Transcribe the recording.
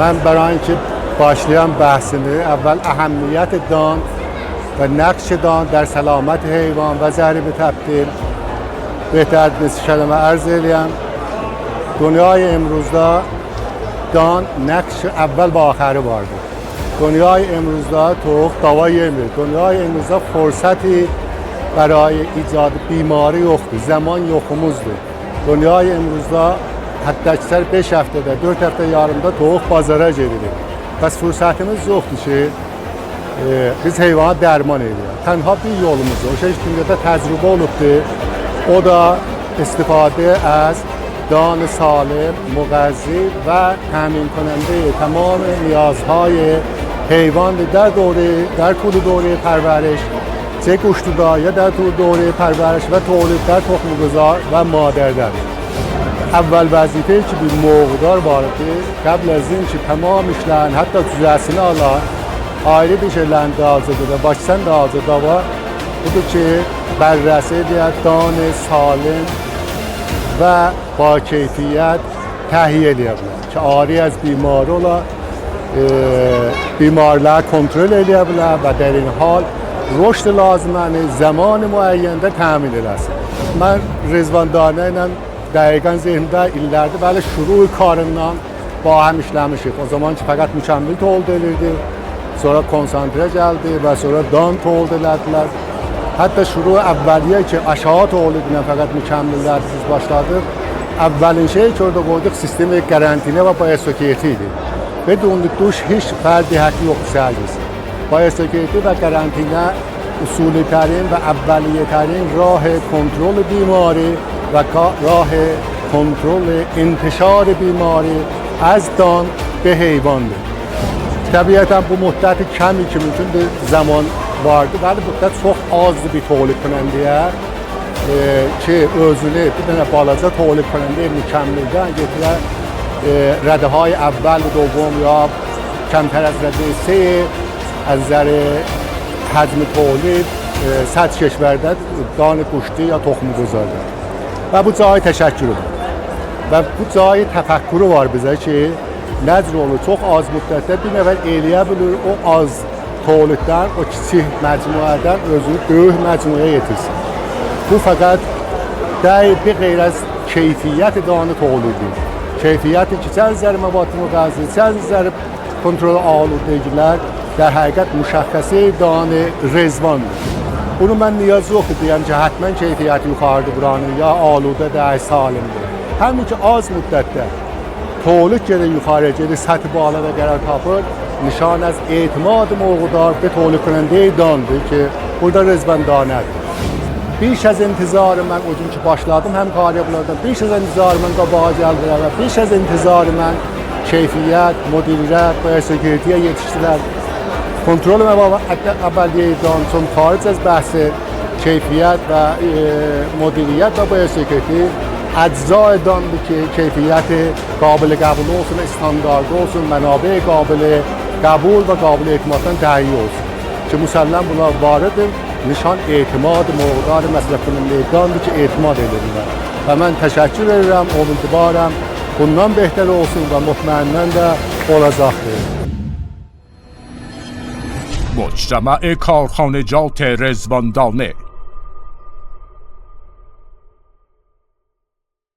من برای اینکه başlayan بحثini اول اهمیت دان و نقش دان در سلامت حیوان و ضریب تبدیل بهتر نیست کلمه عرض ایم. دنیای امروزدا دان نقش اول با آخر وارد. دنیای امروزدا تو دوایی میره. دنیای امروزدا فرصتی برای ایجاد بیماری یخت زمان یخموزده. دنیای امروزدا حتی اکثر 5 haftada 4 hafta yarımda toğuq bazara gedirik. Bəs fürsətimiz yoxdur ki, biz heyvana dərman edirik. Tənha bir yolumuz var. O şey dünyada təcrübə olubdur. O da istifadə az دان سالم، مغذی و تامین کننده تمام نیازهای حیوان در طول دوره پرورش، چه گوشت‌دار یا در طول دوره پرورش و تولید در تخم‌گذار و مادردار. اول وظیفه که bir موقعدار vardı, قبل از این که tamam işlerin hatta düzesini alan ayrı bir şeylerin de hazırdı ve baştan da hazırda var. Budur ki بررسی دان سالم و با کیفیت تهیه edebilir. که آری از بیماری ola بیمارlar kontrol edebilir و در این حال رشد لازمانه زمان معینده تامین edilir. من رضواندانه ilə دقیقاً zihnimdə illərdir bəli şuru karından با هم işləmişik. O zaman ki fəqət mükəmməl tolid edirdi. Sonra konsantre gəldi və sonra dan tolid elədilər. Hətta şuru əvvəliyyə ki aşağı tolidinə fəqət mükəmməllər biz başladıq. Əvvəlin şey ki orada qoyduq sistemi قرنطینه و بایوسکیورتی idi. بدون توش هیچ فردی حقی yoxdur sərgiz. بایوسکیورتی و قرنطینه اصولی ترین و اولیه ترین راه کنترل بیماری و راه کنترل انتشار بیماری از دان به حیوان. طبیعتا bu مدت کمی که میتونه zaman vardı ولی مدت çox azdı bir tolid کننده ki özünü bir dənə balaca tolid کننده mükəmməldən gətirər رده های اول و دوم یا کمتر از رده 3 از نظر حجم تولید 100 کشورdə دان گوشتی یا تخم گذاری و bu جای تشکر و bu جای تفکر var bizə ki nəzr olur çox az müddətdə bir nəfər eləyə bilir o az toliddən o kiçik məcmuədən özünü böyük məcmuəyə yetirsin. Bu fəqət bir qeyr az keyfiyyət danı tolidir. Keyfiyyəti ki چند ذره مواد مغذی چند ذره کنترل آلودگیlər در حقیقت مشخصه دان رضوانdır. Bunu mən niyaz yoxdur deyəm ki həttəmən keyfiyyəti yuxarıdır buranın ya aludə də salimdir. Həmin ki az müddətdə tolid gedir yuxarıya gedir səthi balada qərar tapır nişan از اعتماد موقعدار به تولید کننده dandır ki burada rızvandanədir. بیش از انتظار من o gün ki başladım həm qariyablardan بیش از انتظار من qabağa gəldilər və بیش از انتظار من keyfiyyət, müdiriyyət və sekretariyə yetişdilər. Kontrol əvvəliyyə dan چون خارج از بحث keyfiyyət və müdiriyyət və sekretari اجزای دانdır ki keyfiyyət قابل قبول olsun, standart olsun, mənabع قابل قبول və قابل اعتمادdan تهیه olsun. Ki müsəlləm buna variddir. Nişan etimad موقعدار مصرف کنندگانdır ki etimad edirlər. Və mən təşəkkür edirəm, امیدوارم bundan بهتر olsun və mutmainən də olacaqdır. مجتمع کارخانجات رضواندانه